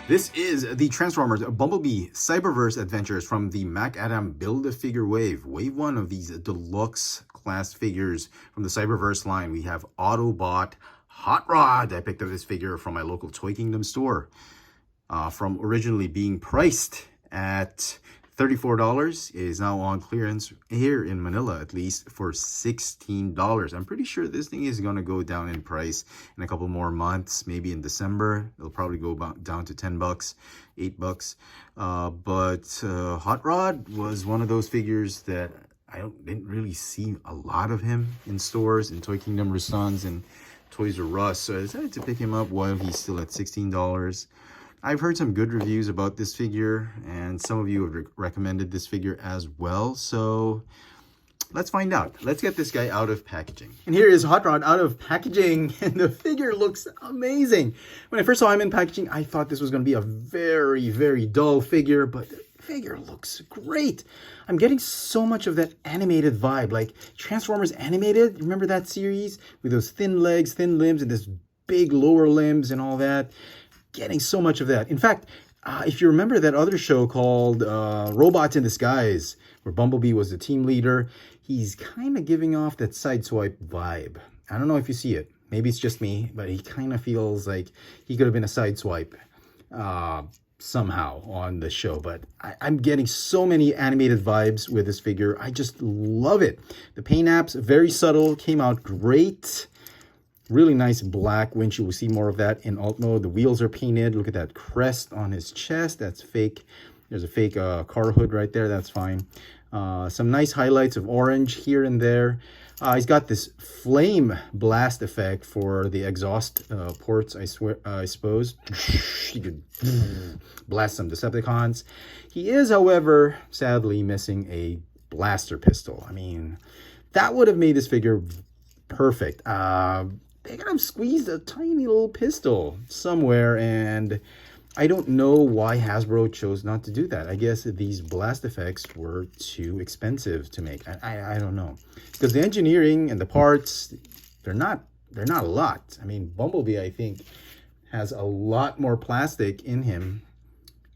This is the Transformers Bumblebee Cyberverse Adventures from the MacAdam Build-A-Figure Wave. Wave 1 of these deluxe class figures from the Cyberverse line. We have Autobot Hot Rod. I picked up this figure from my local Toy Kingdom store. From originally being priced at $34, is now on clearance here in Manila, at least for $16. I'm pretty sure this thing is going to go down in price in a couple more months. Maybe in December it'll probably go down to $10, $8. But Hot Rod was one of those figures that didn't really see a lot of him in stores, in Toy Kingdom, Rusan's, and Toys R Us. So I decided to pick him up while he's still at $16. I've heard some good reviews about this figure, and some of you have recommended this figure as well. So let's find out. Let's get this guy out of packaging. And here is Hot Rod out of packaging, and the figure looks amazing. When I first saw him in packaging, I thought this was going to be a very, very dull figure, but the figure looks great. I'm getting so much of that animated vibe, like Transformers Animated. Remember that series with those thin legs, thin limbs, and this big lower limbs and all that? Getting so much of that. In fact, if you remember that other show called Robots in Disguise, where Bumblebee was the team leader, he's kind of giving off that sideswipe vibe. I don't know if you see it. Maybe it's just me, but he kind of feels like he could have been a sideswipe somehow on the show. But I'm getting so many animated vibes with this figure. I just love it. The paint apps, very subtle, came out great. Really nice black windshield. We'll see more of that in alt mode. The wheels are painted. Look at that crest on his chest. That's fake. There's a fake car hood right there. That's fine. Some nice highlights of orange here and there. He's got this flame blast effect for the exhaust ports, I suppose. He could blast some Decepticons. He is, however, sadly missing a blaster pistol. I mean, that would have made this figure perfect. They could have squeezed a tiny little pistol somewhere, and I don't know why Hasbro chose not to do that. I guess these blast effects were too expensive to make. I don't know, because the engineering and the parts, they're not a lot. I mean, Bumblebee, I think, has a lot more plastic in him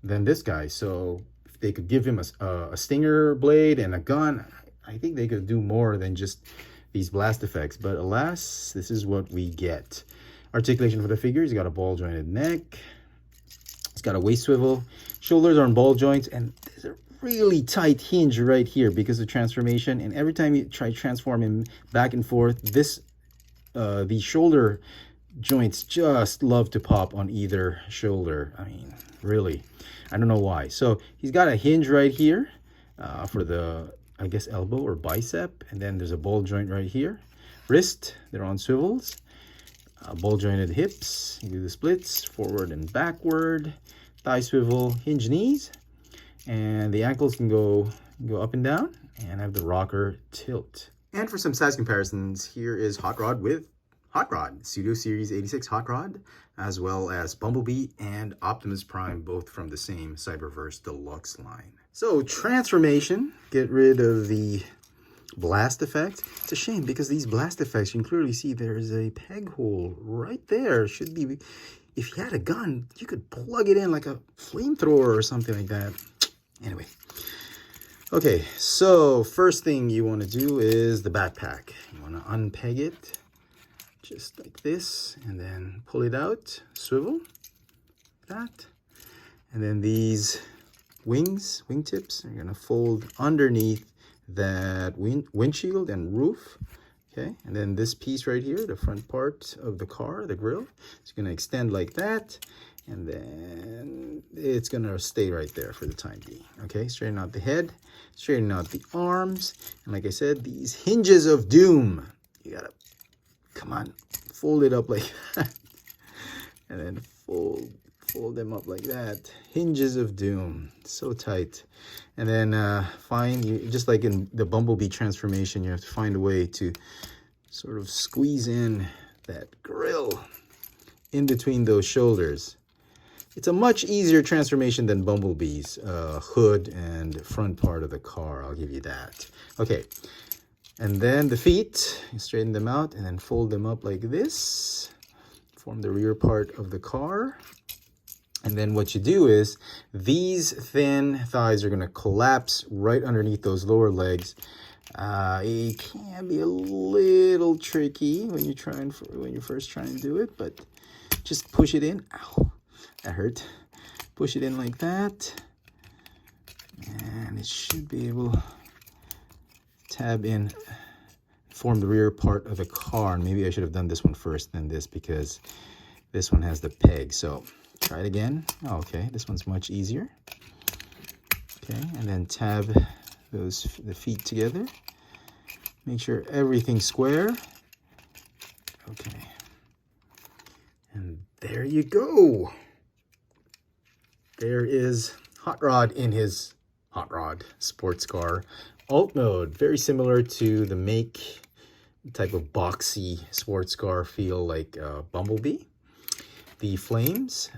than this guy. So if they could give him a stinger blade and a gun, I think they could do more than just these blast effects. But alas, this is what we get. Articulation for the figure. He's got a ball jointed neck. He's got a waist swivel. Shoulders are on ball joints, and there's a really tight hinge right here because of transformation. And every time you try to transform him back and forth, these shoulder joints just love to pop on either shoulder. I mean, really, I don't know why. So he's got a hinge right here for the, I guess, elbow or bicep, and then there's a ball joint right here. Wrist, they're on swivels. Ball jointed hips, you do the splits, forward and backward. Thigh swivel, hinge knees, and the ankles can go up and down, and have the rocker tilt. And for some size comparisons, here is Hot Rod with Hot Rod, Studio Series 86 Hot Rod, as well as Bumblebee and Optimus Prime, both from the same Cyberverse Deluxe line. So, transformation, get rid of the blast effect. It's a shame because these blast effects, you can clearly see there's a peg hole right there. Should be, if you had a gun, you could plug it in like a flamethrower or something like that. Anyway. Okay, so first thing you want to do is the backpack. You want to unpeg it just like this, and then pull it out, swivel, that. And then these wingtips are going to fold underneath that windshield and roof. Okay, and then this piece right here, the front part of the car, the grille, it's going to extend like that, and then it's going to stay right there for the time being. Okay, straighten out the head, straighten out the arms, and like I said, these hinges of doom, you gotta, come on, fold it up like that, and then fold them up like that. Hinges of doom, so tight. And then just like in the Bumblebee transformation, you have to find a way to sort of squeeze in that grill in between those shoulders. It's a much easier transformation than Bumblebee's hood and front part of the car, I'll give you that. Okay, and then the feet, you straighten them out and then fold them up like this. Form the rear part of the car. And then what you do is these thin thighs are going to collapse right underneath those lower legs. It can be a little tricky when you're first trying to do it, but just push it in. Ow, that hurt. Push it in like that, and it should be able to tab in, form the rear part of the car. And maybe I should have done this one first, then this, because this one has the peg. So try it again. Oh, okay, this one's much easier. Okay, and then tab the feet together. Make sure everything's square. Okay, and there you go. There is Hot Rod in his Hot Rod sports car alt mode. Very similar to the Make type of boxy sports car feel like Bumblebee. The flames,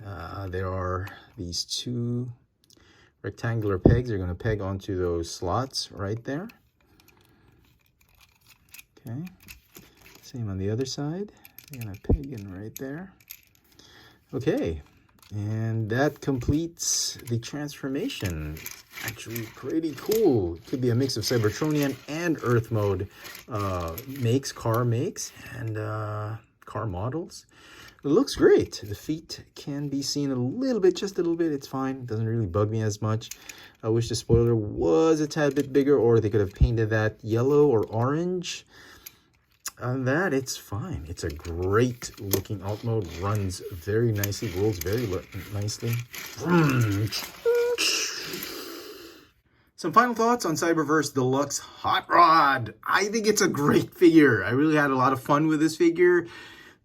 there are these two rectangular pegs. They're going to peg onto those slots right there. Okay, same on the other side. They're going to peg in right there. Okay, and that completes the transformation. Actually pretty cool. Could be a mix of Cybertronian and Earth mode car makes, and car models. It looks great. The feet can be seen a little bit, just a little bit. It's fine. It doesn't really bug me as much. I wish the spoiler was a tad bit bigger, or they could have painted that yellow or orange. On that, it's fine. It's a great looking alt mode. Runs very nicely. Rolls very nicely. Some final thoughts on Cyberverse Deluxe Hot Rod. I think it's a great figure. I really had a lot of fun with this figure.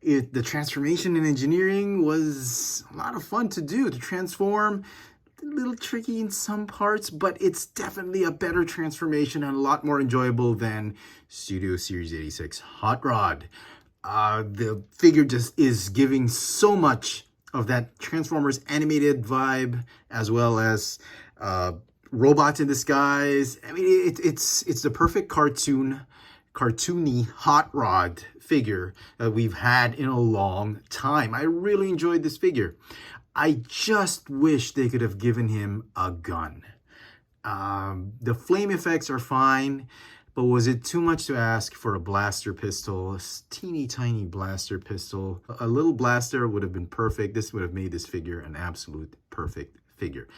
The transformation and engineering was a lot of fun to do. To transform, a little tricky in some parts, but it's definitely a better transformation and a lot more enjoyable than Studio Series 86 Hot Rod. The figure just is giving so much of that Transformers animated vibe, as well as robots in disguise. I mean, it's the perfect cartoony hot rod figure that we've had in a long time. I really enjoyed this figure. I just wish they could have given him a gun. The flame effects are fine, but was it too much to ask for a blaster pistol, a teeny tiny blaster pistol? A little blaster would have been perfect. This would have made this figure an absolute perfect figure.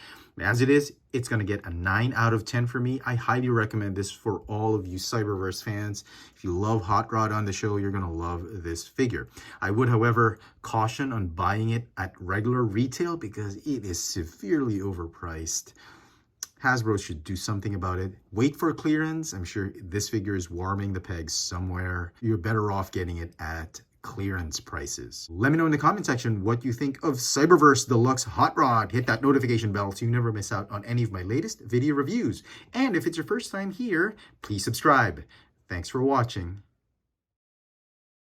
As it is, it's going to get a 9 out of 10 for me. I highly recommend this for all of you Cyberverse fans. If you love Hot Rod on the show, you're going to love this figure. I would, however, caution on buying it at regular retail because it is severely overpriced. Hasbro should do something about it. Wait for clearance. I'm sure this figure is warming the pegs somewhere. You're better off getting it at clearance prices. Let me know in the comment section what you think of Cyberverse Deluxe Hot Rod. Hit that notification bell so you never miss out on any of my latest video reviews. And if it's your first time here, please subscribe. Thanks for watching.